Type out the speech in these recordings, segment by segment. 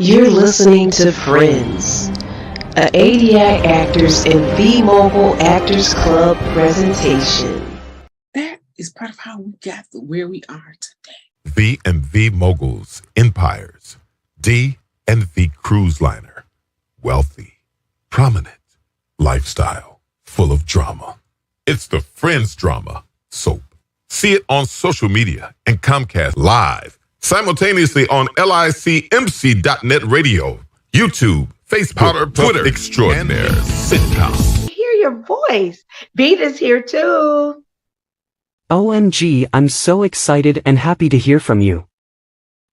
You're listening to Friends, a ADI Actors and The Mogul Actors Club presentation. That is part of how we got to where we are today. V and V Moguls, Empires, D and V Cruise Liner, wealthy, prominent, lifestyle, full of drama. It's the Friends drama soap. See it on social media and Comcast Live, simultaneously on LICMC.net radio, YouTube, Facebook, Twitter, extraordinaire, sitcom. Hear your voice. Beat is here too. OMG, I'm so excited and happy to hear from you.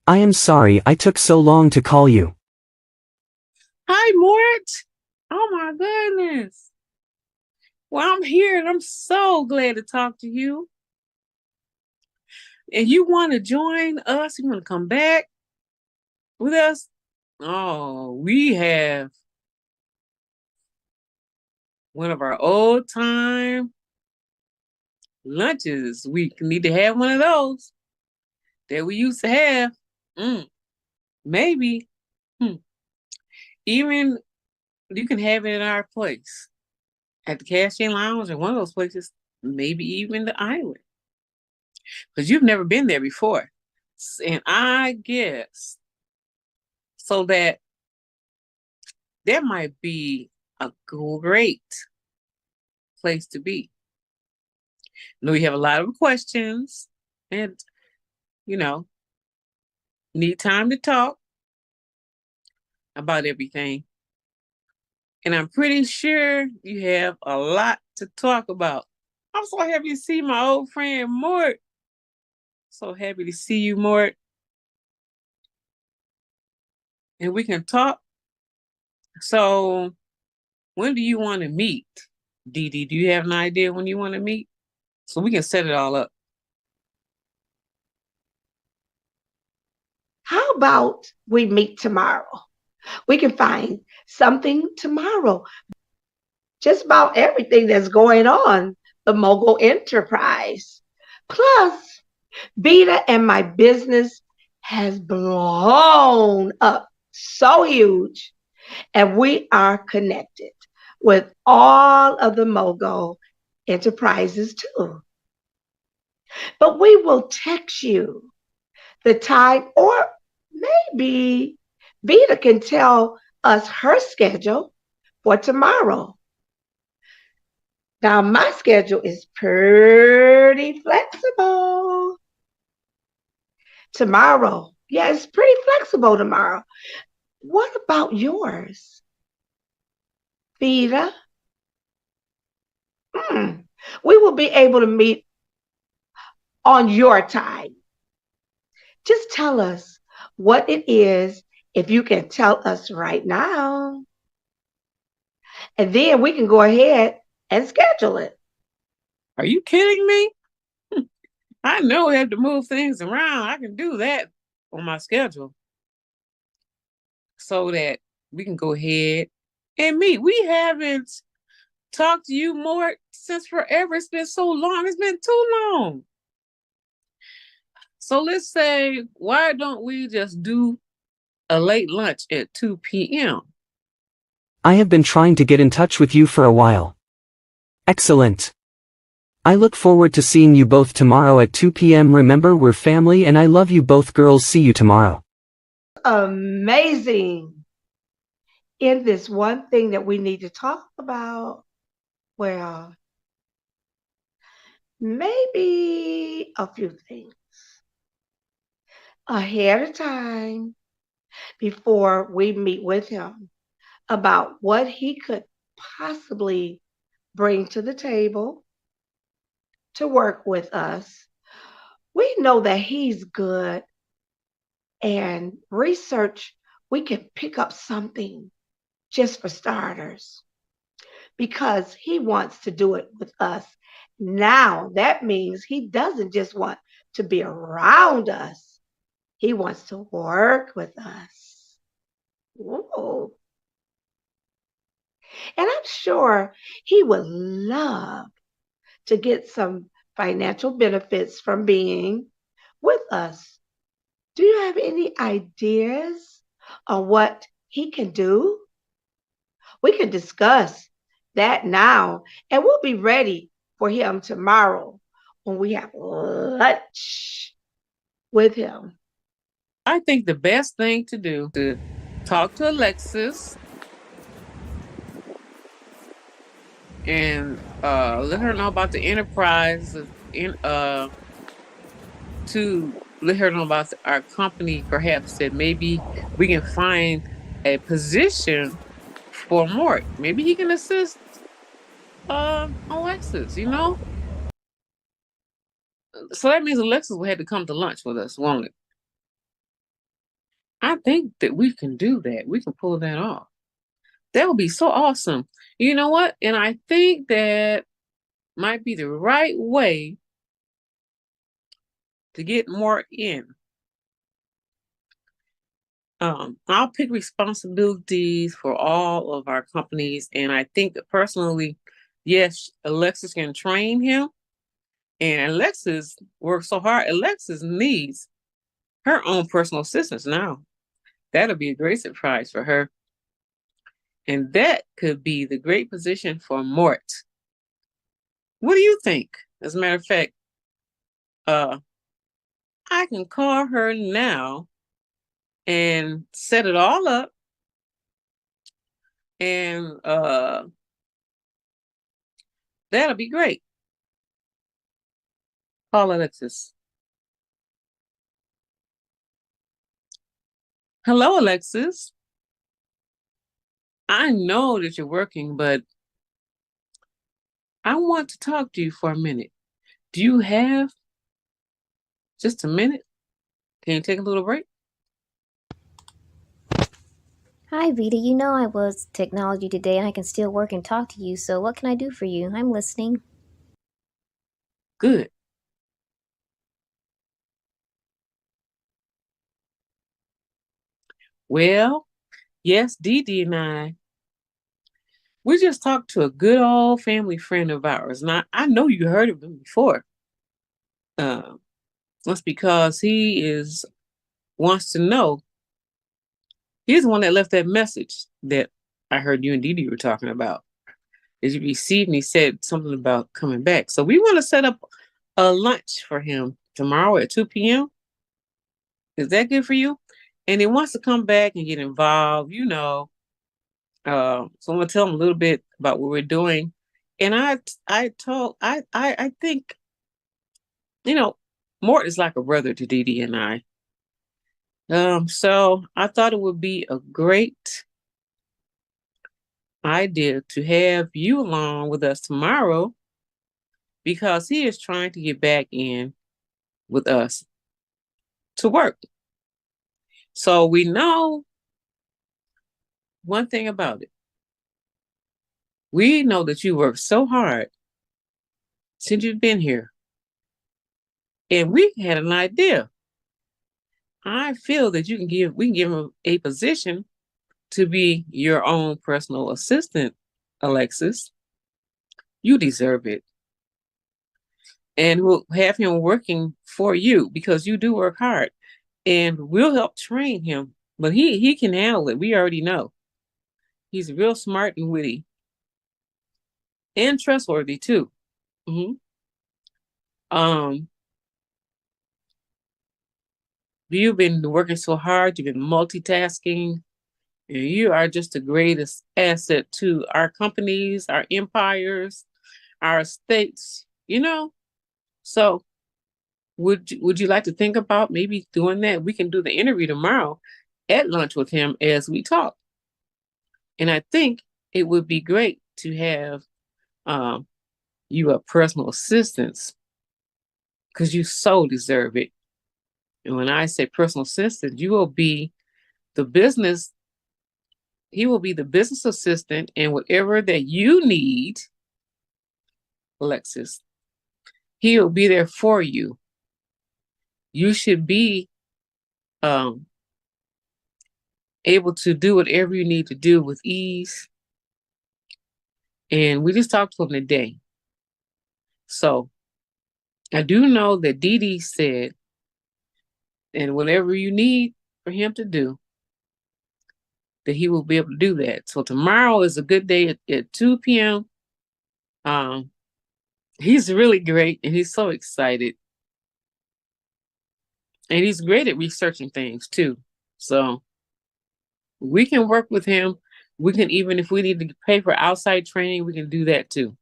I am sorry I took so long to call you. Hi, Mort. Oh my goodness. Well, I'm here and I'm so glad to talk to you. And you want to join us? You want to come back with us? Oh, we have one of our old time lunches. We need to have one of those that we used to have. Maybe. Even you can have it in our place at the Cashier Lounge or one of those places, maybe even the Island. Because you've never been there before. And I guess so that might be a great place to be. I know we have a lot of questions and, need time to talk about everything. And I'm pretty sure you have a lot to talk about. I'm so happy to see my old friend Mort. So happy to see you, Mort. And we can talk. So when do you want to meet? Dee Dee, do you have an idea when you want to meet? So we can set it all up. How about we meet tomorrow? We can find something tomorrow. Just about everything that's going on, the Mogul Enterprise. Plus, Vita and my business has blown up so huge, and we are connected with all of the Mogul Enterprises too. But we will text you the time, or maybe Vita can tell us her schedule for tomorrow. Now, my schedule is pretty flexible. Tomorrow, yeah, it's pretty flexible tomorrow. What about yours, Vita? We will be able to meet on your time. Just tell us what it is, if you can tell us right now. And then we can go ahead and schedule it. Are you kidding me? I know we have to move things around. I can do that on my schedule so that we can go ahead and meet. We haven't talked to you more since forever. It's been so long. It's been too long. So let's say, why don't we just do a late lunch at 2 p.m.? I have been trying to get in touch with you for a while. Excellent. I look forward to seeing you both tomorrow at 2 p.m. Remember, we're family and I love you both girls. See you tomorrow. Amazing. In this one thing that we need to talk about, well, maybe a few things ahead of time before we meet with him about what he could possibly bring to the table to work with us. We know that he's good, and research, we can pick up something just for starters, because he wants to do it with us now. That means he doesn't just want to be around us. He wants to work with us. Ooh. And I'm sure he would love to get some financial benefits from being with us. Do you have any ideas on what he can do? We can discuss that now, and we'll be ready for him tomorrow when we have lunch with him. I think the best thing to do to talk to Alexis and let her know about the enterprise to let her know about our company, perhaps that maybe we can find a position for Mort. Maybe he can assist Alexis, you know? So that means Alexis will have to come to lunch with us, won't it? I think that we can do that. We can pull that off. That would be so awesome. You know what? And I think that might be the right way to get more in. I'll pick responsibilities for all of our companies, and I think that personally, yes, Alexis can train him, and Alexis works so hard. Alexis needs her own personal assistants now. That'll be a great surprise for her, and that could be the great position for Mort. What do you think? As a matter of fact, I can call her now and set it all up, and that'll be great. Call Alexis. Hello, Alexis. I know that you're working, but I want to talk to you for a minute. Do you have just a minute? Can you take a little break? Hi, Vita. You know I was technology today and I can still work and talk to you, so what can I do for you? I'm listening. Good. Well, yes, Dee Dee and we just talked to a good old family friend of ours. Now, I know you heard of him before. That's because he wants to know. He's the one that left that message that I heard you and Dee Dee were talking about. As you received, and he said something about coming back. So we want to set up a lunch for him tomorrow at 2 p.m. Is that good for you? And he wants to come back and get involved, you know. So I'm gonna tell him a little bit about what we're doing. And I think, you know, Mort is like a brother to Dee Dee and I. So I thought it would be a great idea to have you along with us tomorrow because he is trying to get back in with us to work. So we know one thing about it. We know that you work so hard since you've been here. And we had an idea. I feel that we can give him a position to be your own personal assistant, Alexis. You deserve it. And we'll have him working for you because you do work hard. And we'll help train him. But he can handle it. We already know. He's real smart and witty. And trustworthy too. Mm-hmm. You've been working so hard, you've been multitasking, and you are just the greatest asset to our companies, our empires, our states, you know? So would you like to think about maybe doing that? We can do the interview tomorrow at lunch with him as we talk. And I think it would be great to have you a personal assistant because you so deserve it. And when I say personal assistant, he will be the business assistant, and whatever that you need, Alexis, he'll be there for you. You should be able to do whatever you need to do with ease. And we just talked to him today. So I do know that Dee Dee said, and whatever you need for him to do, that he will be able to do that. So tomorrow is a good day at 2 p.m. He's really great, and he's so excited. And he's great at researching things too. So we can work with him. We can, even if we need to pay for outside training, we can do that too.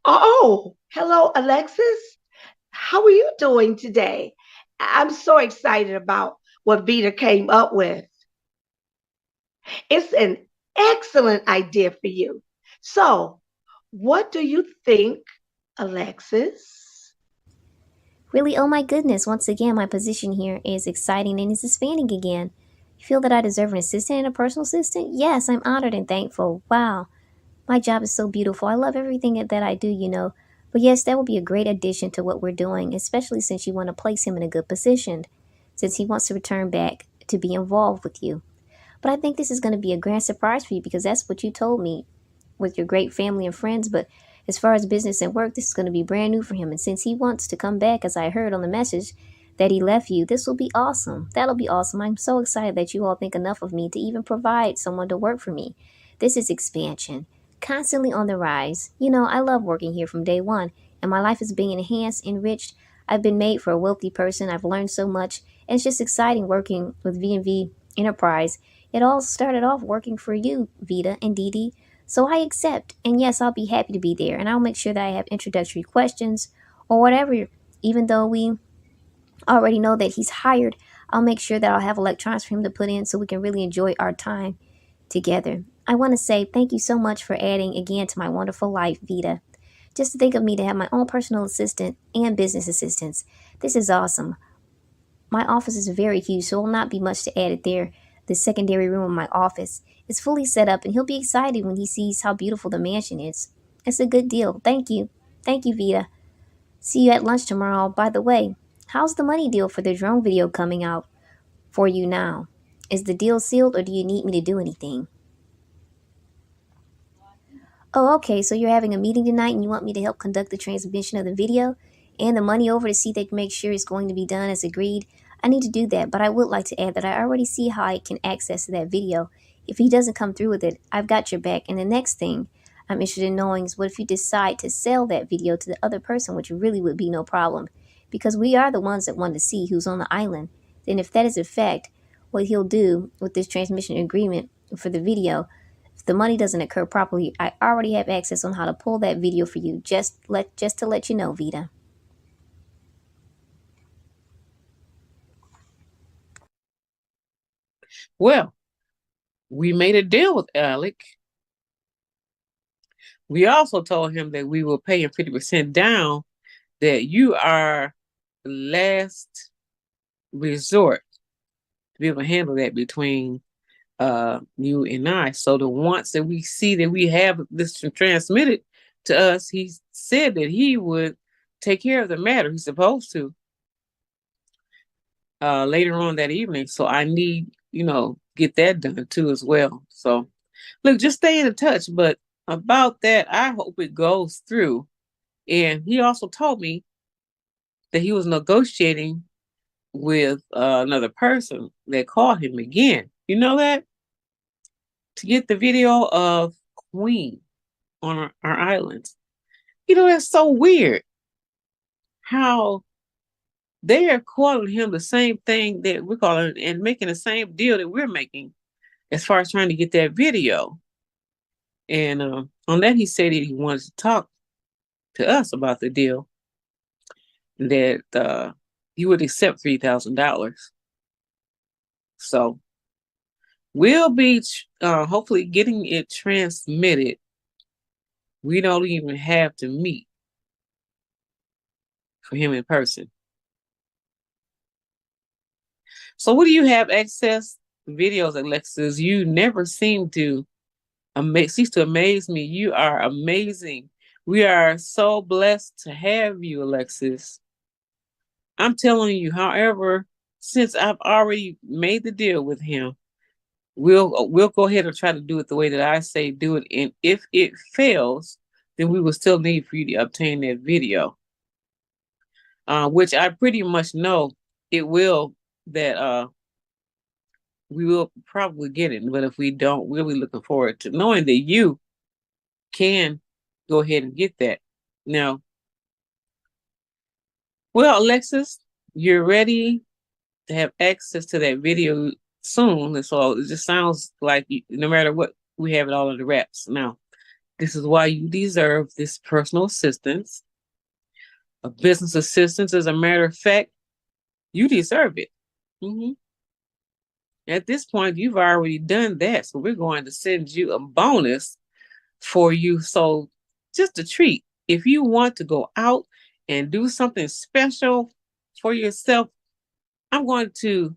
Oh, hello, Alexis. How are you doing today? I'm so excited about what Vita came up with. It's an excellent idea for you. So, what do you think, Alexis? Really, oh my goodness, once again, my position here is exciting and is expanding again. You feel that I deserve an assistant and a personal assistant? Yes, I'm honored and thankful. Wow. My job is so beautiful. I love everything that I do, you know. But yes, that will be a great addition to what we're doing, especially since you want to place him in a good position, since he wants to return back to be involved with you. But I think this is going to be a grand surprise for you because that's what you told me with your great family and friends. But as far as business and work, this is going to be brand new for him. And since he wants to come back, as I heard on the message that he left you, this will be awesome. That'll be awesome. I'm so excited that you all think enough of me to even provide someone to work for me. This is expansion, constantly on the rise. You know, I love working here from day one, and my life is being enhanced, enriched. I've been made for a wealthy person. I've learned so much, and it's just exciting working with V&V Enterprise. It all started off working for you, Vita and Dee Dee. So I accept, and yes, I'll be happy to be there, and I'll make sure that I have introductory questions or whatever. Even though we already know that he's hired, I'll make sure that I'll have electronics for him to put in so we can really enjoy our time together. I want to say thank you so much for adding again to my wonderful life, Vita. Just to think of me to have my own personal assistant and business assistants. This is awesome. My office is very huge, so it will not be much to add it there. The secondary room of my office is fully set up, and he'll be excited when he sees how beautiful the mansion is. It's a good deal. Thank you. Thank you, Vita. See you at lunch tomorrow. By the way, how's the money deal for the drone video coming out for you now? Is the deal sealed, or do you need me to do anything? Oh, okay, so you're having a meeting tonight and you want me to help conduct the transmission of the video and the money over to see that make sure it's going to be done as agreed. I need to do that, but I would like to add that I already see how I can access that video. If he doesn't come through with it, I've got your back. And the next thing I'm interested in knowing is what if you decide to sell that video to the other person, which really would be no problem, because we are the ones that want to see who's on the island. Then if that is a fact, what he'll do with this transmission agreement for the video, if the money doesn't occur properly, I already have access on how to pull that video for you, just to let you know, Vita. Well, we made a deal with Alec. We also told him that we will pay him 50% down, that you are the last resort to be able to handle that between you and I. So the once that we see that we have this transmitted to us, he said that he would take care of the matter. He's supposed to later on that evening. So I need, get that done too as well. So look, just stay in touch. But about that, I hope it goes through. And he also told me that he was negotiating with another person that called him again. You know that? To get the video of Queen on our islands. That's so weird how they are calling him the same thing that we're calling and making the same deal that we're making as far as trying to get that video. And on that, he said that he wanted to talk to us about the deal, that he would accept $3,000. So we'll be hopefully getting it transmitted. We don't even have to meet for him in person. So what do you have access videos, Alexis? You never seem to cease to amaze me. You are amazing. We are so blessed to have you, Alexis. I'm telling you, however, since I've already made the deal with him, we'll go ahead and try to do it the way that I say do it. And if it fails, then we will still need for you to obtain that video, which I pretty much know it will, that we will probably get it. But if we don't, we'll be looking forward to knowing that you can go ahead and get that. Now, well, Alexis, you're ready to have access to that video soon. And so it just sounds like no matter what, we have it all under wraps. Now, this is why you deserve this personal assistance, a business assistance. As a matter of fact, you deserve it. At this point, you've already done that. So we're going to send you a bonus for you. So just a treat. If you want to go out and do something special for yourself, I'm going to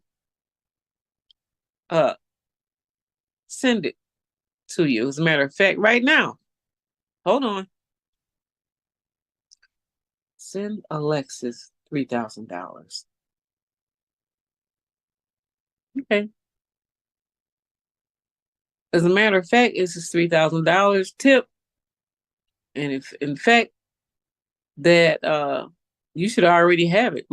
send it to you. As a matter of fact, right now, hold on. Send Alexis $3,000. Okay. As a matter of fact, it's a $3,000 tip. And if in fact that you should already have it.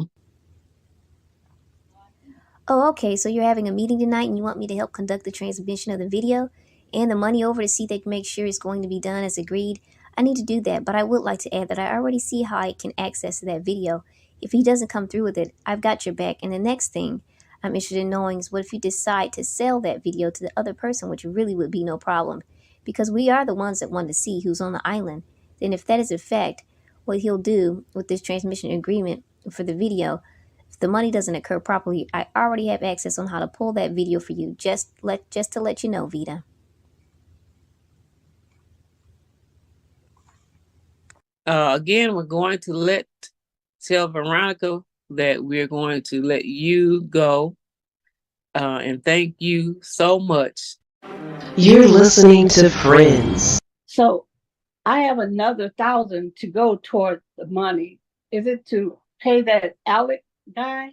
Oh, okay, so you're having a meeting tonight and you want me to help conduct the transmission of the video and the money over to see they can make sure it's going to be done as agreed. I need to do that, but I would like to add that I already see how I can access that video. If he doesn't come through with it, I've got your back. And the next thing I'm interested in knowing is what if you decide to sell that video to the other person, which really would be no problem, because we are the ones that want to see who's on the island. Then if that is a fact, what he'll do with this transmission agreement for the video, if the money doesn't occur properly, I already have access on how to pull that video for you, just to let you know, Vita. Again, we're going to tell Veronica that we're going to let you go. And thank you so much. You're listening to Friends. So I have another 1,000 to go toward the money. Is it to pay that Alec guy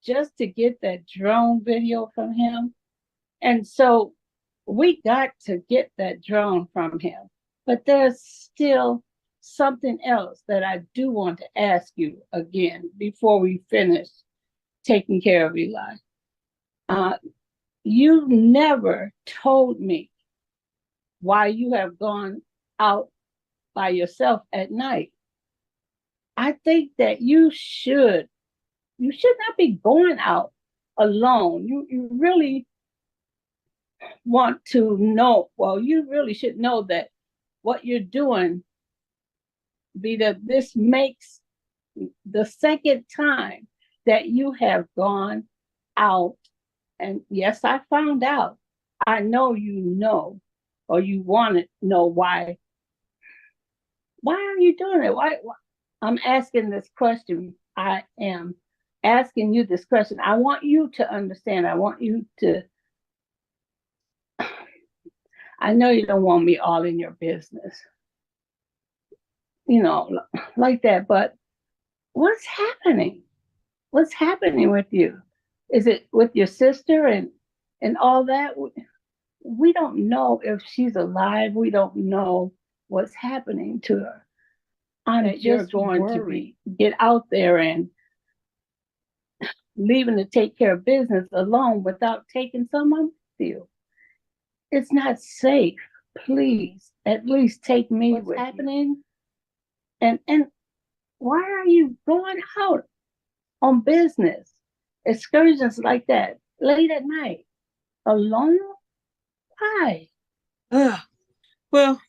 just to get that drone video from him? And so we got to get that drone from him. But there's still something else that I do want to ask you again before we finish taking care of Eli. You never told me why you have gone out by yourself at night. I think that you should not be going out alone. You really want to know, well, you really should know that what you're doing, Vita, this makes the second time that you have gone out. And yes, I found out. I know you know, or you want to know why. Why are you doing it? Why? I'm asking this question. I am asking you this question. I want you to understand. I want you to. I know you don't want me all in your business, like that. But what's happening? What's happening with you? Is it with your sister and all that? We don't know if she's alive. We don't know what's happening to her. I'm just going to get out there and leaving to take care of business alone without taking someone with you. It's not safe. Please, at least take me with what's happening. And why are you going out on business? Excursions like that, late at night, alone? Why? Well,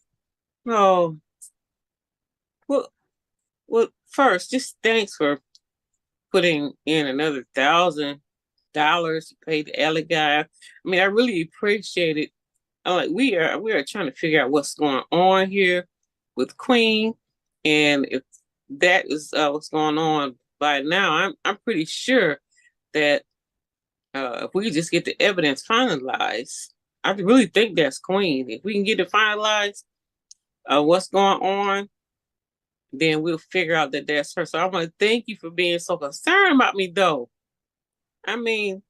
first, just thanks for putting in another $1,000 to pay the Alec guy. I mean, I really appreciate it. We are trying to figure out what's going on here with Queen, and if that is what's going on by now, I'm pretty sure that if we just get the evidence finalized, I really think that's Queen. If we can get it finalized, what's going on, then we'll figure out that that's her. So I want to thank you for being so concerned about me, though. I mean,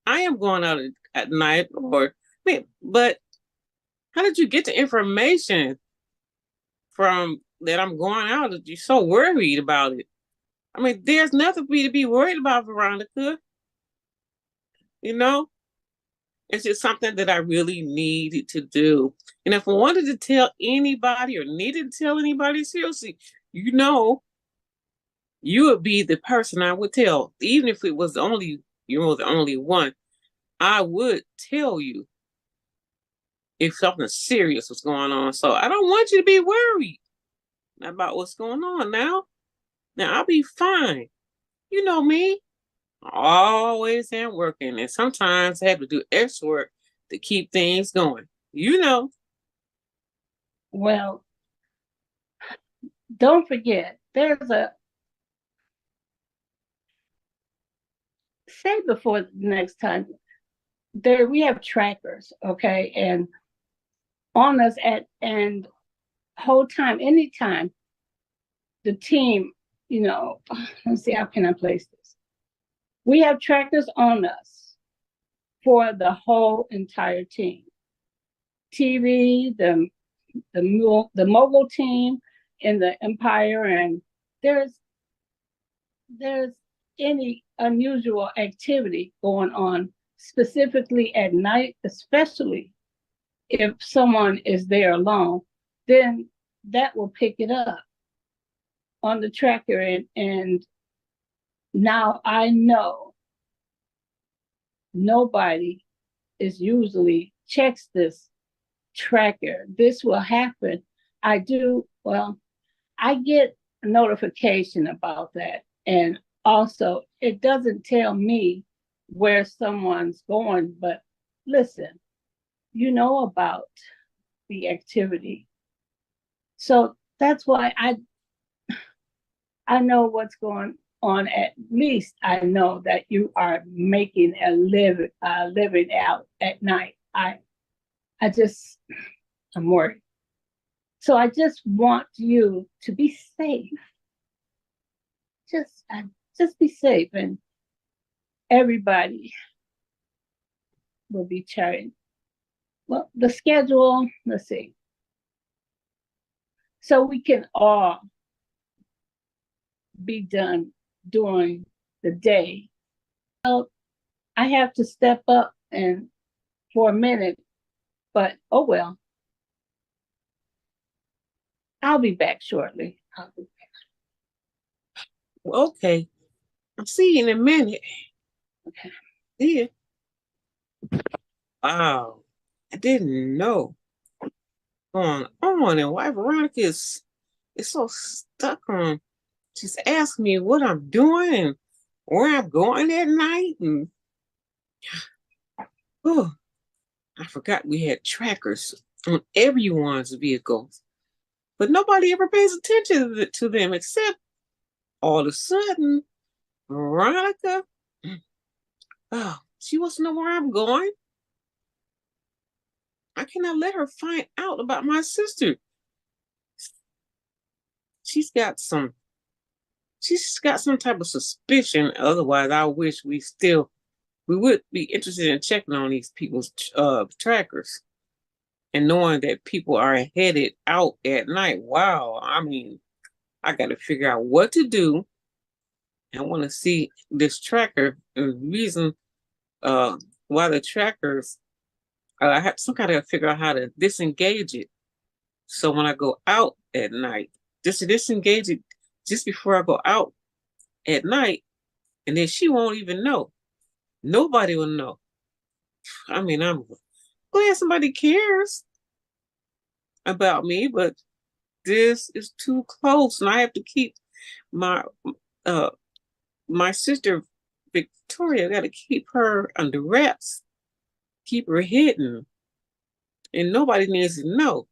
I am going out at night, but how did you get the information from that I'm going out? You're so worried about it. I mean, there's nothing for me to be worried about, Veronica. You know, it's just something that I really needed to do. And if I wanted to tell anybody or needed to tell anybody, seriously, you know, you would be the person I would tell. Even if it was the only one, I would tell you if something serious was going on. So I don't want you to be worried about what's going on now. Now I'll be fine. You know me. I always am working, and sometimes I have to do extra work to keep things going. You know. Well, don't forget, say before the next time, we have trackers, okay, and on us and whole time, anytime the team, let's see, how can I place this? We have trackers on us for the whole entire team. TV, the mogul team in the Empire, and there's any unusual activity going on, specifically at night, especially if someone is there alone, then that will pick it up on the tracker. And now I know nobody is usually checks this tracker. This will happen. I get a notification about that. And also, it doesn't tell me where someone's going, but listen, you know about the activity. So that's why I know what's going on. At least I know that you are making a living out at night. I'm worried. So I just want you to be safe. Just be safe, and everybody will be charting. Well, the schedule, let's see. So we can all be done during the day. Well, I have to step up and for a minute, but oh well. I'll be back shortly. Okay. I'll see you in a minute. Okay. Yeah. Wow. I didn't know. Going on, and why Veronica is so stuck on just asking me what I'm doing and where I'm going at night. And I forgot we had trackers on everyone's vehicles, but nobody ever pays attention to them except all of a sudden, Veronica, she wants to know where I'm going. I cannot let her find out about my sister. She's got some type of suspicion. Otherwise, I wish we would be interested in checking on these people's trackers and knowing that people are headed out at night. Wow. I mean, I got to figure out what to do. I want to see this tracker, and the reason why the trackers, I have some kind of figure out how to disengage it. So when I go out at night, just to disengage it just before I go out at night, and then she won't even know. Nobody will know. I mean, I'm glad somebody cares about me, but this is too close, and I have to keep my sister Victoria. I got to keep her under wraps, keep her hidden, and nobody needs to know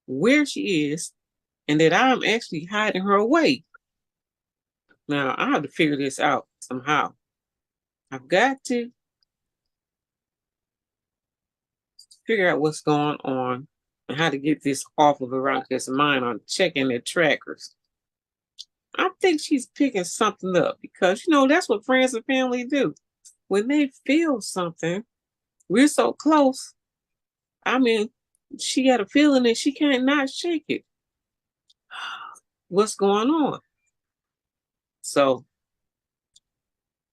where she is and that I'm actually hiding her away. Now I have to figure this out somehow. I've got to figure out what's going on and how to get this off of Veronica's mind on checking their trackers. I think she's picking something up because, that's what friends and family do. When they feel something, we're so close. I mean, she got a feeling that she can't not shake it. What's going on? So,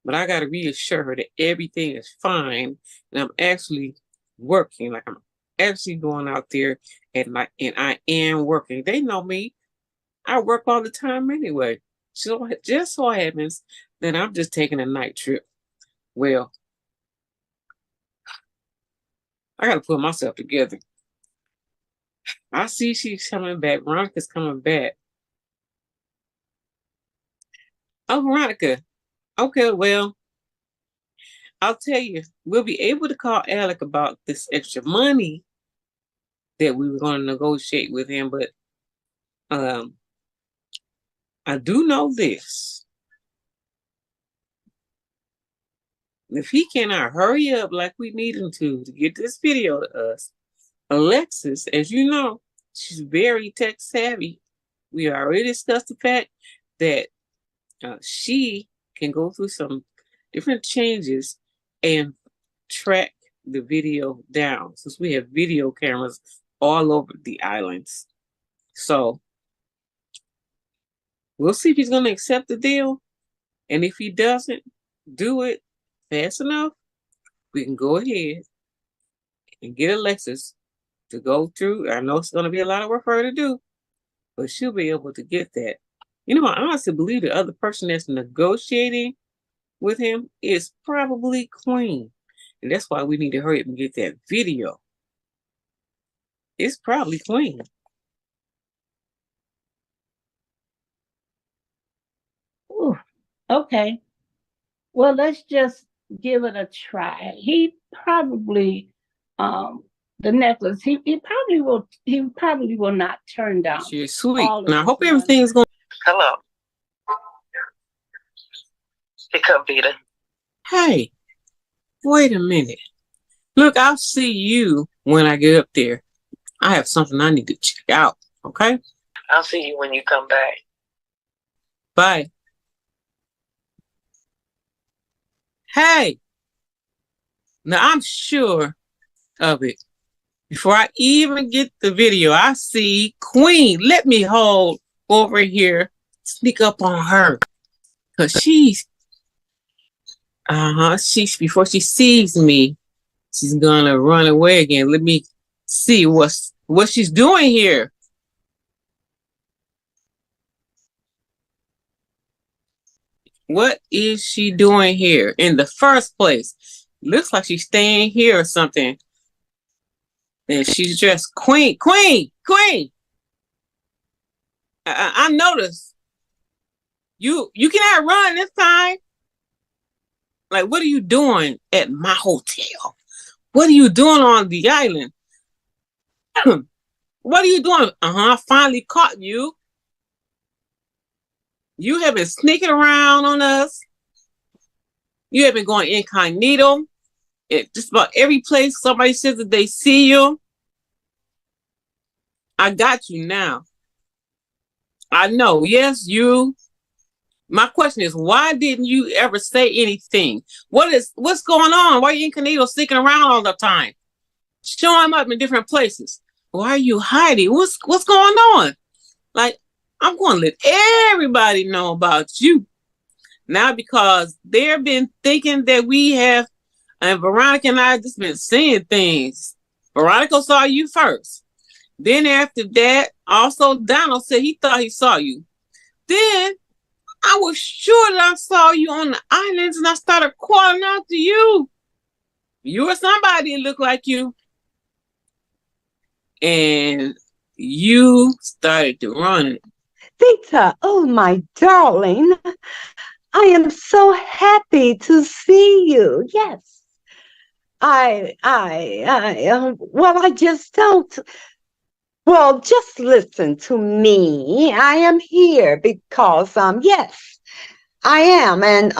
But I got to reassure her that everything is fine, and I'm actually working. Like, I'm actually going out there at night, and I am working. They know me. I work all the time anyway. So it just so happens that I'm just taking a night trip. Well, I got to put myself together. I see she's coming back. Veronica's coming back. Oh, Veronica. Okay, well, I'll tell you, we'll be able to call Alec about this extra money that we were going to negotiate with him, but I do know this. If he cannot hurry up like we need him to get this video to us, Alexis, as you know, she's very tech savvy. We already discussed the fact that she can go through some different changes and track the video down, since we have video cameras all over the islands. So we'll see if he's going to accept the deal. And if he doesn't do it fast enough, we can go ahead and get Alexis to go through. I know it's going to be a lot of work for her to do, but she'll be able to get that. You know, I honestly believe the other person that's negotiating with him is probably Queen. And that's why we need to hurry up and get that video. It's probably Queen. Ooh, okay. Well, let's just give it a try. He probably, the necklace, he probably will not turn down. She's sweet. all of And I his hope money. everything's going. Hello. Pick up, Vita. Hey, wait a minute. Look, I'll see you when I get up there. I have something I need to check out, okay? I'll see you when you come back. Bye. Hey, now I'm sure of it. Before I even get the video, I see Queen. Let me hold over here, sneak up on her. Because before she sees me, she's gonna run away again. Let me see what she's doing here. What is she doing here in the first place? Looks like she's staying here or something. And she's dressed Queen. I noticed. You cannot run this time. Like, what are you doing at my hotel? What are you doing on the island? What are you doing? I finally caught you. You have been sneaking around on us. You have been going incognito. At just about every place somebody says that they see you. I got you now. I know. Yes, you. My question is, why didn't you ever say anything? What's going on? Why are you incognito sneaking around all the time? Showing up in different places. Why are you hiding? What's going on? Like, I'm going to let everybody know about you now, because they've been thinking that we have, and Veronica and I just been seeing things. Veronica saw you first. Then after that, also Donald said he thought he saw you. Then I was sure that I saw you on the islands, and I started calling out to you. You were somebody that looked like you. And you started to run. Vita, oh my darling, I am so happy to see you. Yes, I just don't. Well, just listen to me. I am here because, yes, I am. And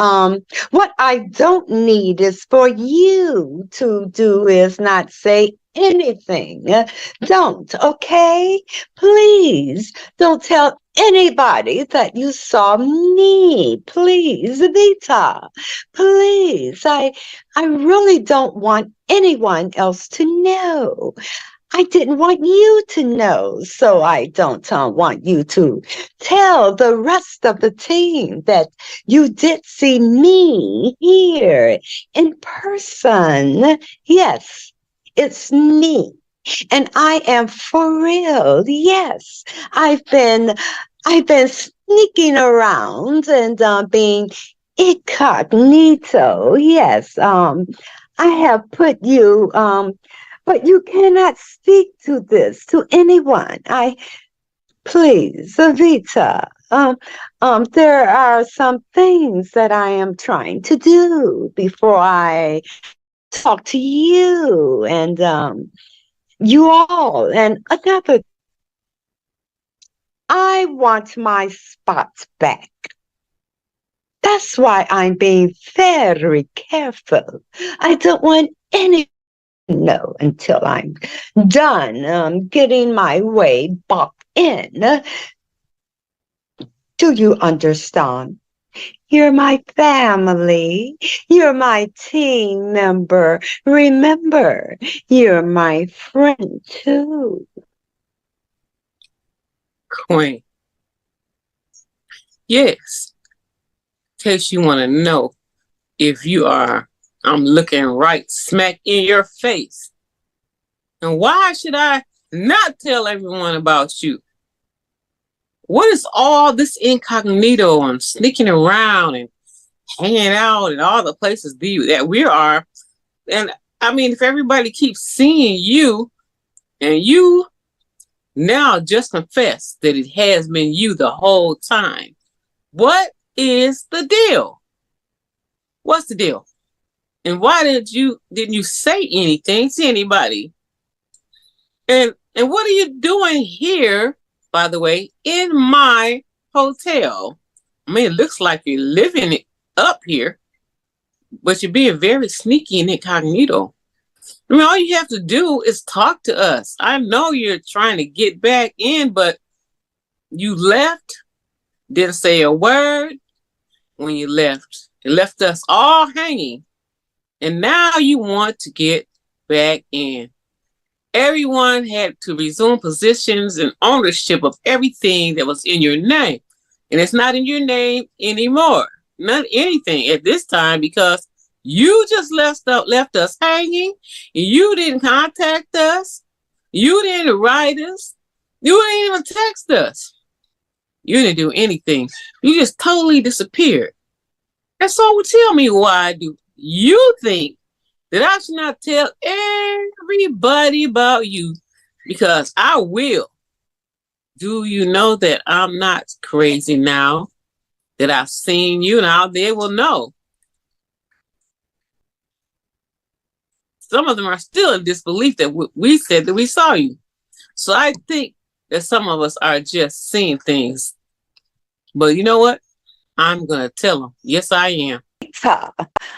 what I don't need is for you to do is not say anything. Don't, okay? Please don't tell anybody that you saw me. Please, Vita. Please. I really don't want anyone else to know. I didn't want you to know, so I don't want you to tell the rest of the team that you did see me here in person. Yes, it's me. And I am for real. Yes, I've been sneaking around and being incognito. Yes, I have put you but you cannot speak to this to anyone. Please, Avita. There are some things that I am trying to do before I talk to you and you all. And another, I want my spots back. That's why I'm being very careful. I don't want any know until I'm done getting my way back in. Do you understand? You're my family. You're my team member. Remember, you're my friend too. Queen. Yes. In case you want to know if you are, I'm looking right smack in your face. And why should I not tell everyone about you? What is all this incognito and sneaking around and hanging out and all the places that we are? And I mean, if everybody keeps seeing you and you now just confess that it has been you the whole time, what is the deal? What's the deal? And why didn't you say anything to anybody? And what are you doing here, by the way, in my hotel? I mean, it looks like you're living it up here, but you're being very sneaky and incognito. I mean, all you have to do is talk to us. I know you're trying to get back in, but you left, didn't say a word when you left. It left us all hanging. And now you want to get back in. Everyone had to resume positions and ownership of everything that was in your name. And it's not in your name anymore. Not anything at this time, because you just left us hanging. You didn't contact us. You didn't write us. You didn't even text us. You didn't do anything. You just totally disappeared. And so tell me, why do you think that I should not tell everybody about you? Because I will. Do you know that I'm not crazy now? That I've seen you, now they will know. Some of them are still in disbelief that we said that we saw you. So I think that some of us are just seeing things. But you know what? I'm going to tell them. Yes, I am.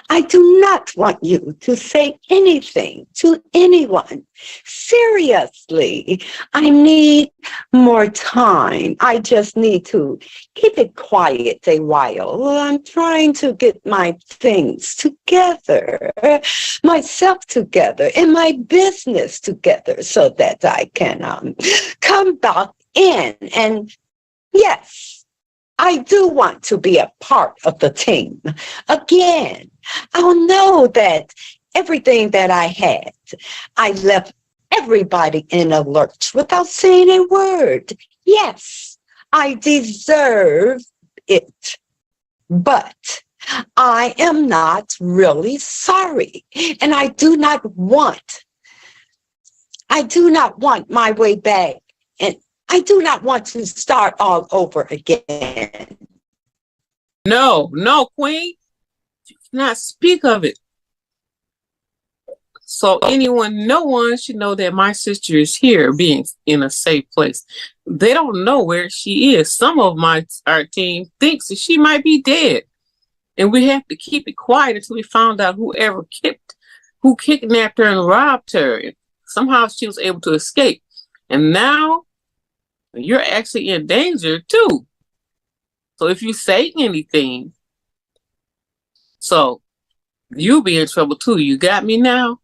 I do not want you to say anything to anyone. Seriously, I need more time. I just need to keep it quiet a while. I'm trying to get my things together, myself together, and my business together so that I can come back in. And yes, I do want to be a part of the team. Again, I'll know that everything that I had, I left everybody in a lurch without saying a word. Yes, I deserve it. But I am not really sorry. And I do not want my way back. And I do not want to start all over again. No, Queen. You cannot speak of it. So no one should know that my sister is here, being in a safe place. They don't know where she is. Some of our team thinks that she might be dead. And we have to keep it quiet until we found out who kidnapped her and robbed her. And somehow she was able to escape. And now you're actually in danger too. So if you say anything, so you'll be in trouble too. You got me now?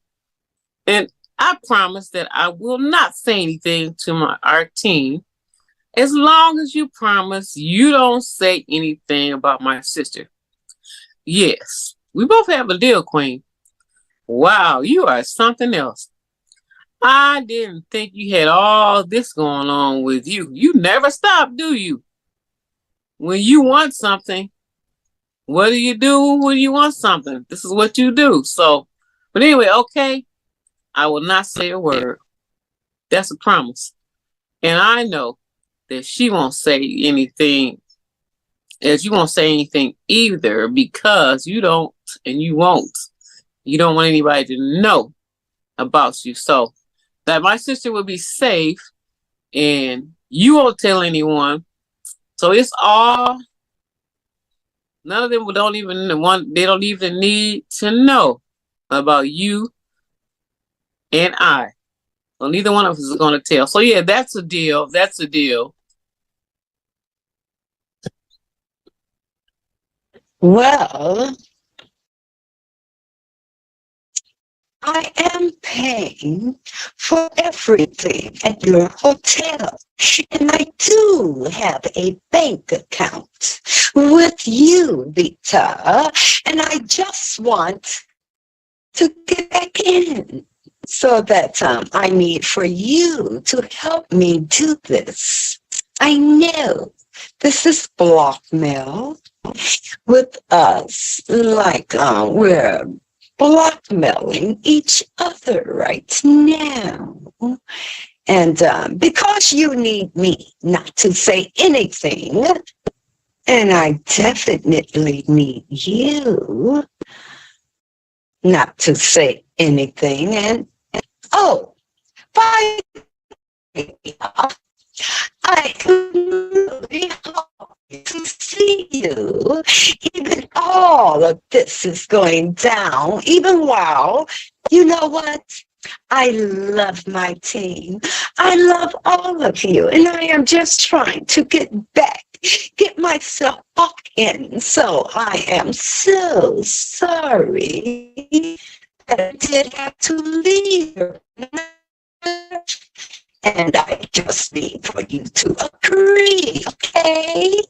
And I promise that I will not say anything to our team as long as you promise you don't say anything about my sister. Yes, we both have a deal, Queen. Wow, you are something else. I didn't think you had all this going on with you. You never stop, do you? When you want something, what do you do when you want something? This is what you do. So, but anyway, okay, I will not say a word. That's a promise. And I know that she won't say anything, as you won't say anything either, because you don't and you won't. You don't want anybody to know about you. So that my sister will be safe and you won't tell anyone. So it's all, none of them don't even want, they don't even need to know about you and I. So neither one of us is going to tell. So yeah, that's a deal. That's a deal. Well, I am paying for everything at your hotel. And I do have a bank account with you, Vita. And I just want to get back in. So that I need for you to help me do this. I know this is blackmail with us, like we're blackmailing each other right now. And because you need me not to say anything, and I definitely need you not to say anything. And oh, by the way, I really hope to see you. Even all of this is going down, even while, you know what? I love my team. I love all of you. And I am just trying to get back, get myself back in. So I am so sorry that I did have to leave. And I just need for you to agree, okay?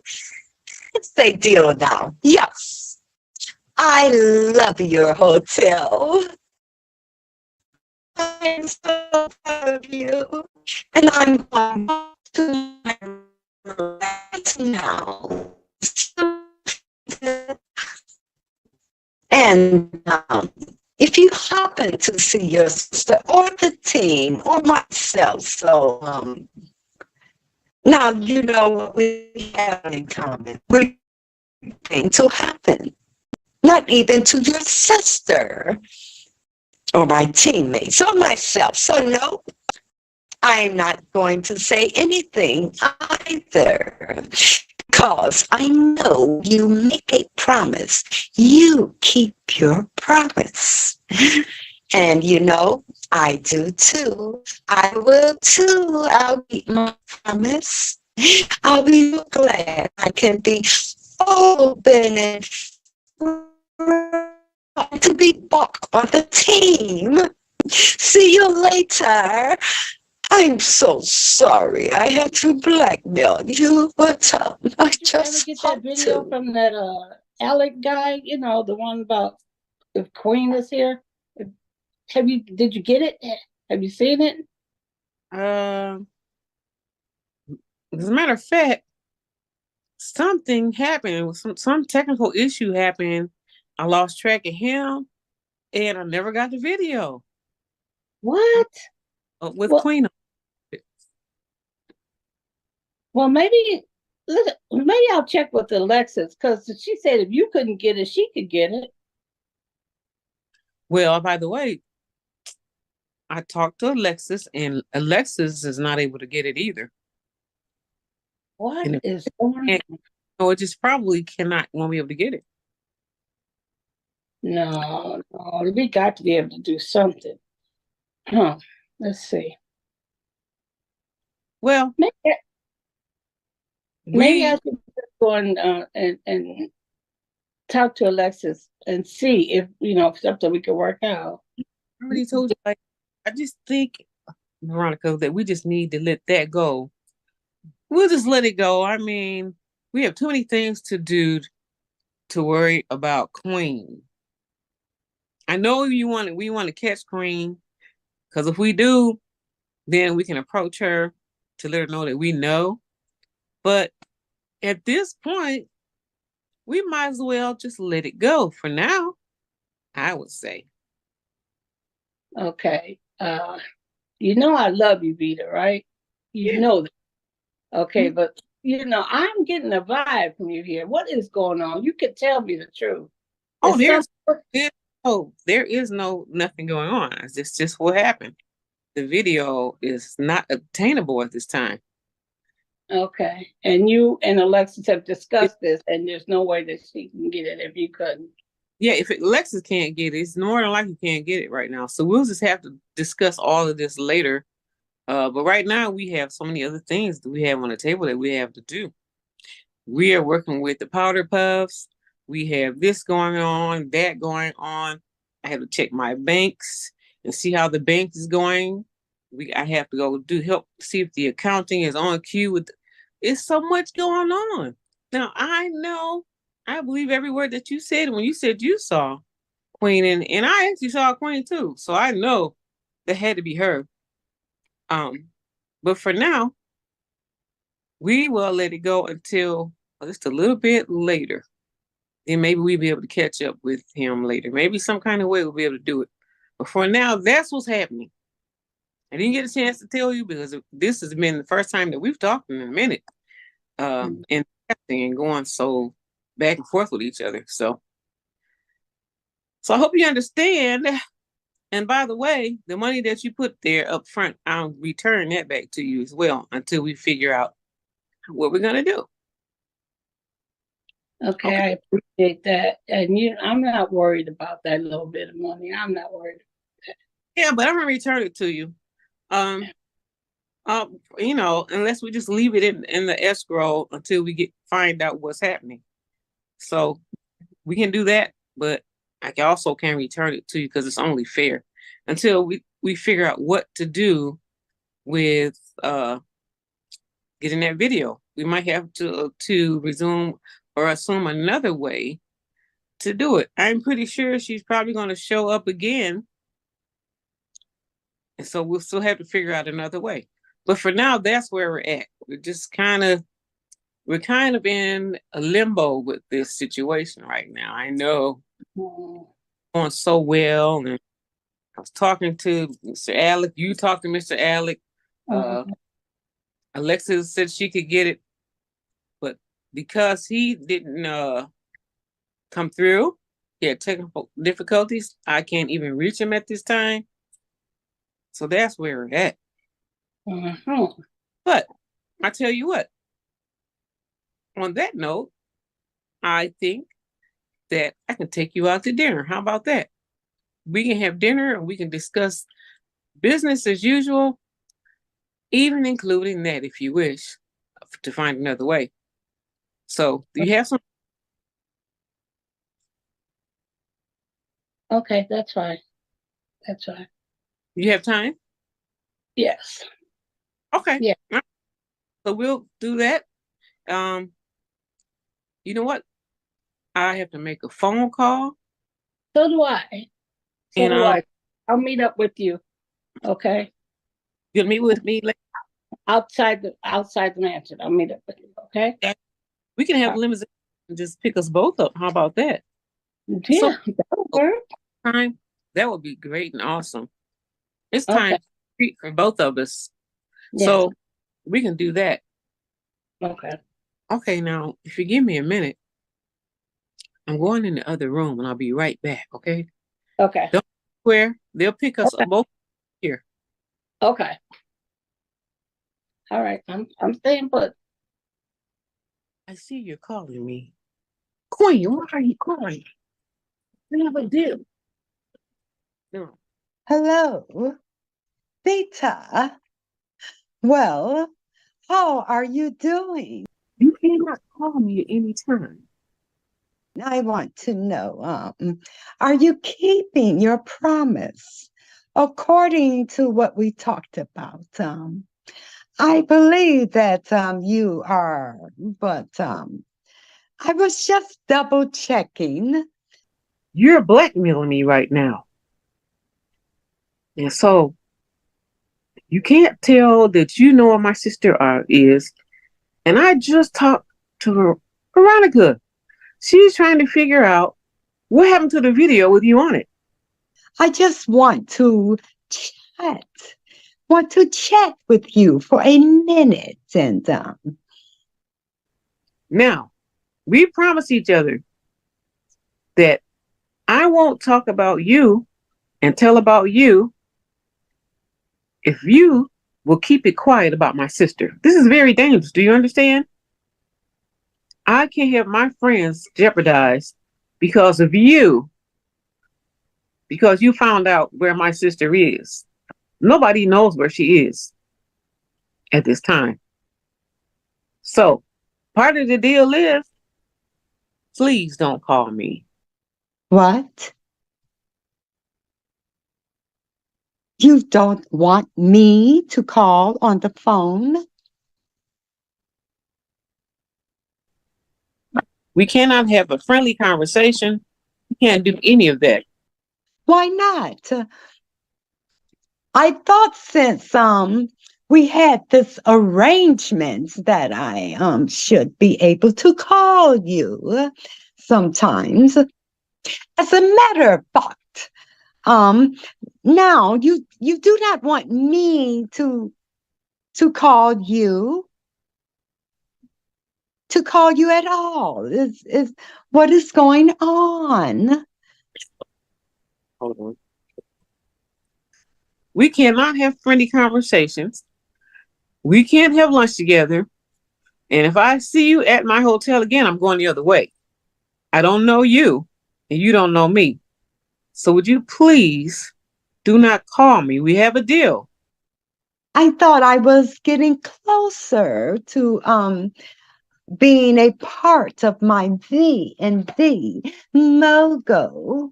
Say deal now. Yes. I love your hotel. I'm so proud of you. And I'm going to my room right now. And if you happen to see your sister or the team or myself, so now you know what we have in common. We're going to happen. Not even to your sister or my teammates or myself. So no, I'm not going to say anything either. Because I know you make a promise, you keep your promise. And you know, I do too. I will too. I'll keep my promise. I'll be so glad I can be open and to be back on the team. See you later. I'm so sorry I had to blackmail you, but I just Did you ever get that video from that Alec guy? You know, the one about if Queen is here. Did you get it? Have you seen it? As a matter of fact, something happened. Some technical issue happened. I lost track of him, and I never got the video. What? With Queen. Well, maybe I'll check with Alexis, because she said if you couldn't get it, she could get it. Well, by the way, I talked to Alexis, and Alexis is not able to get it either. What is going on? No, it just probably won't be able to get it. No, we got to be able to do something. Huh. Let's see. Well, maybe I should go and talk to Alexis and see if, something we can work out. I already told you, I I just think, Veronica, that we just need to let that go. We'll just let it go. I mean, we have too many things to do to worry about Queen. I know we want to catch Queen, because if we do, then we can approach her to let her know that we know. But at this point, we might as well just let it go for now, I would say. Okay. You know I love you, Vita, right? You know that. Okay, but I'm getting a vibe from you here. What is going on? You can tell me the truth. Oh, there is nothing going on. It's just what happened. The video is not obtainable at this time. Okay. And you and Alexis have discussed this, and there's no way that she can get it if you couldn't. Yeah, if Alexis can't get it, it's more than likely can't get it right now. So we'll just have to discuss all of this later. But right now we have so many other things that we have on the table that we have to do. We are working with the powder puffs. We have this going on, that going on. I have to check my banks and see how the bank is going. I have to go help see if the accounting is on cue with. It's so much going on. Now I know, I believe every word that you said when you said you saw Queen, and I actually saw Queen too. So I know that had to be her. But for now, we will let it go until just a little bit later. Then maybe we'll be able to catch up with him later. Maybe some kind of way we'll be able to do it. But for now, that's what's happening. I didn't get a chance to tell you because this has been the first time that we've talked in a minute. And going so back and forth with each other. So I hope you understand. And by the way, the money that you put there up front, I'll return that back to you as well until we figure out what we're going to do. Okay, I appreciate that. And I'm not worried about that little bit of money. I'm not worried. Yeah, but I'm going to return it to you. Unless we just leave it in the escrow until we find out what's happening. So we can do that, but I also can return it to you because it's only fair until we figure out what to do with getting that video. We might have to resume or assume another way to do it. I'm pretty sure she's probably going to show up again. And so we'll still have to figure out another way. But for now, that's where we're at. We're kind of in a limbo with this situation right now. I know going so well. And I was talking to Mr. Alec. You talked to Mr. Alec. Alexis said she could get it. But because he didn't come through, he had technical difficulties, I can't even reach him at this time. So that's where we're at. But I tell you what, on that note, I think that I can take you out to dinner. How about that? We can have dinner and we can discuss business as usual, even including that if you wish to find another way. So do you have some? Okay, that's fine. That's fine. You have time? Yes. Okay. Yeah. So we'll do that. You know what? I have to make a phone call. So do I. I'll meet up with you. Okay. You'll meet with me later? Outside the mansion. I'll meet up with you. Okay. We can have a limousine and just pick us both up. How about that? Yeah, that'll work. That would be great and awesome. It's time to treat for both of us. Yeah. So we can do that. Okay. Okay, now if you give me a minute, I'm going in the other room and I'll be right back, okay? Okay. Don't where they'll pick us up both here. Okay. All right. I'm staying put. I see you're calling me. Queen, why are you calling? We have a deal. No. Hello, Vita. Well, how are you doing? You cannot call me at any time. I want to know, are you keeping your promise according to what we talked about, I believe that you are, but I was just double checking. You're blackmailing me right now. And so you can't tell that you know where my sister is. And I just talked to Veronica. She's trying to figure out what happened to the video with you on it. I just want to chat with you for a minute. And now, we promised each other that I won't talk about you and tell about you if you will keep it quiet about my sister. This is very dangerous. Do you understand? I can't have my friends jeopardized because of you. Because you found out where my sister is. Nobody knows where she is at this time. So, part of the deal is, please don't call me. what? You don't want me to call on the phone? We cannot have a friendly conversation. We can't do any of that. Why not? I thought since we had this arrangement that I should be able to call you sometimes. As a matter of fact, now you do not want me to call you at all. Is what is going on? Hold on. We cannot have friendly conversations. We can't have lunch together. And if I see you at my hotel again, I'm going the other way. I don't know you, and you don't know me. So would you please do not call me? We have a deal. I thought I was getting closer to being a part of my V&V Mogo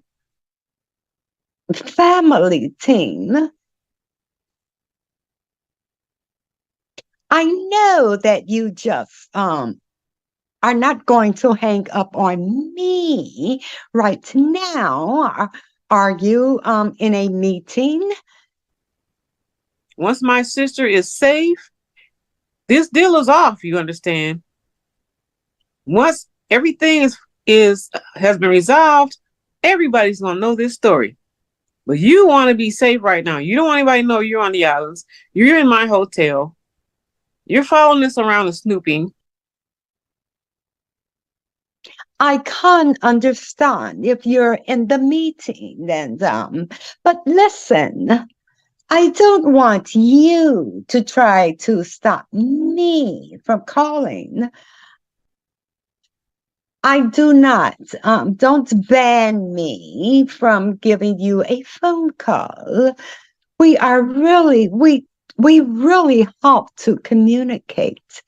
family team. I know that you just are not going to hang up on me right now. Are you in a meeting? Once my sister is safe, this deal is off, you understand? Once everything has been resolved, everybody's gonna know this story. But you want to be safe right now. You don't want anybody to know you're on the islands. You're in my hotel. You're following us around and snooping. I can't understand if you're in the meeting, then but listen, I don't want you to try to stop me from calling. I do not. Don't ban me from giving you a phone call. We really have to communicate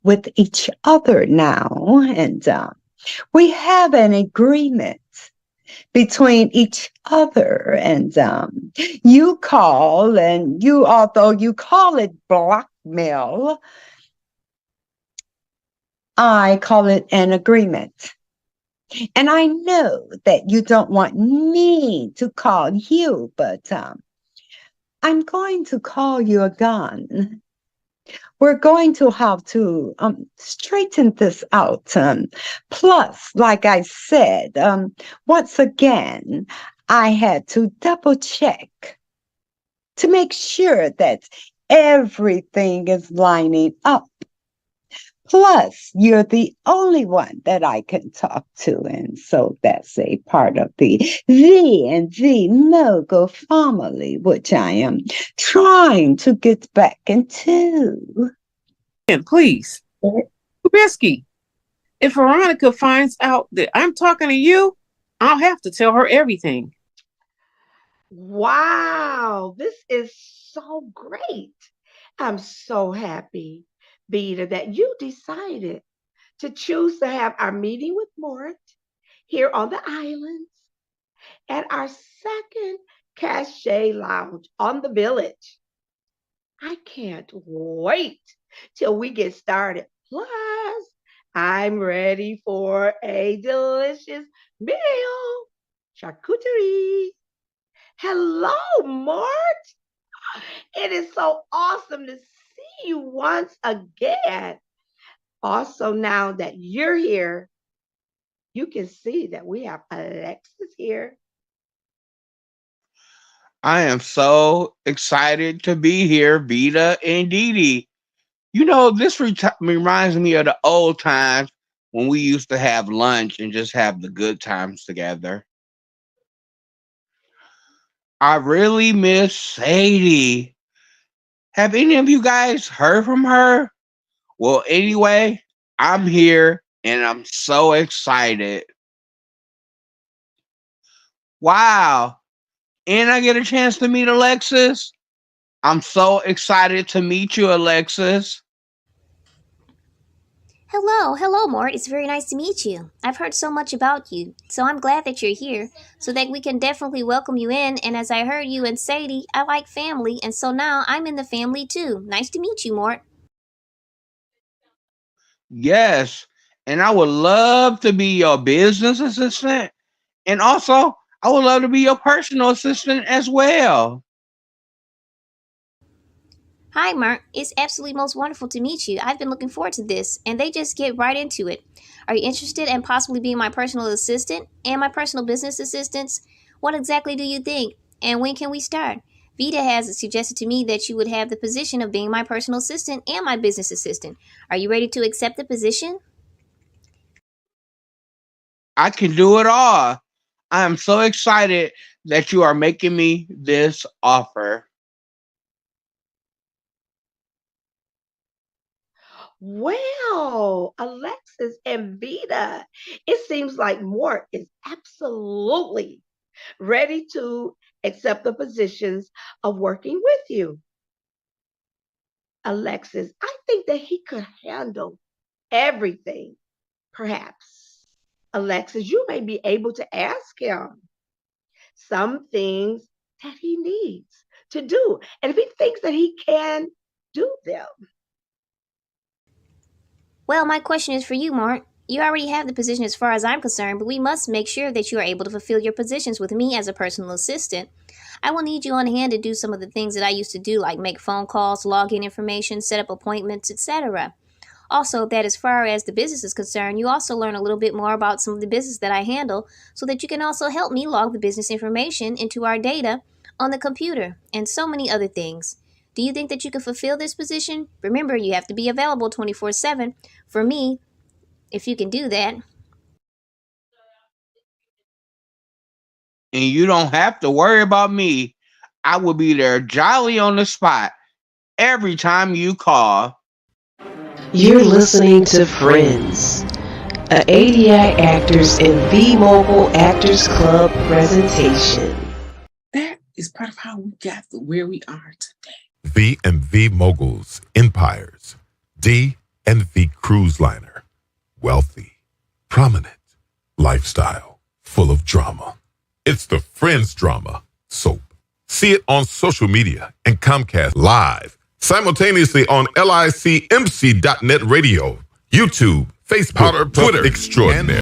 with each other now, and we have an agreement between each other, and you call, and although you call it blackmail, I call it an agreement. And I know that you don't want me to call you, but I'm going to call you again. We're going to have to straighten this out. Plus, like I said, once again, I had to double check to make sure that everything is lining up. Plus, you're the only one that I can talk to, and so that's a part of the V&V Mogo family, which I am trying to get back into. And please, risky. If Veronica finds out that I'm talking to you, I'll have to tell her everything. Wow, this is so great. I'm so happy, Beta, that you decided to choose to have our meeting with Mort here on the islands at our second Cache Lounge on the Village. I can't wait till we get started. Plus, I'm ready for a delicious meal. Charcuterie. Hello, Mort. It is so awesome to see you once again. Also, now that you're here, you can see that we have Alexis here. I am so excited to be here, Vita and Dee Dee. You know, this reminds me of the old times when we used to have lunch and just have the good times together. I really miss Sadie. Have any of you guys heard from her? Well, anyway, I'm here and I'm so excited. Wow. And I get a chance to meet Alexis. I'm so excited to meet you, Alexis. Hello, Mort. It's very nice to meet you. I've heard so much about you, so I'm glad that you're here, so that we can definitely welcome you in. And as I heard you and Sadie, I like family, and so now I'm in the family too. Nice to meet you, Mort. Yes, and I would love to be your business assistant. And also, I would love to be your personal assistant as well. Hi, Mort. It's absolutely most wonderful to meet you. I've been looking forward to this, and they just get right into it. Are you interested in possibly being my personal assistant and my personal business assistants? What exactly do you think? And when can we start? Vita has suggested to me that you would have the position of being my personal assistant and my business assistant. Are you ready to accept the position? I can do it all. I am so excited that you are making me this offer. Well, Alexis and Vita, it seems like Mort is absolutely ready to accept the positions of working with you. Alexis, I think that he could handle everything. Perhaps, Alexis, you may be able to ask him some things that he needs to do. And if he thinks that he can do them. Well, my question is for you, Mort. You already have the position as far as I'm concerned, but we must make sure that you are able to fulfill your positions with me as a personal assistant. I will need you on hand to do some of the things that I used to do, like make phone calls, log in information, set up appointments, etc. Also, that as far as the business is concerned, you also learn a little bit more about some of the business that I handle so that you can also help me log the business information into our data on the computer and so many other things. Do you think that you can fulfill this position? Remember, you have to be available 24/7 for me, if you can do that. And you don't have to worry about me. I will be there jolly on the spot every time you call. You're listening to Friends, a ADI Actors and V Mogul Actors Club presentation. That is part of how we got to where we are today. V and V Moguls, Empires, D and V Cruise Liner, wealthy, prominent, lifestyle, full of drama. It's the Friends Drama Soap. See it on social media and Comcast Live, simultaneously on LICMC.net radio, YouTube, Facebook, Twitter, extraordinary.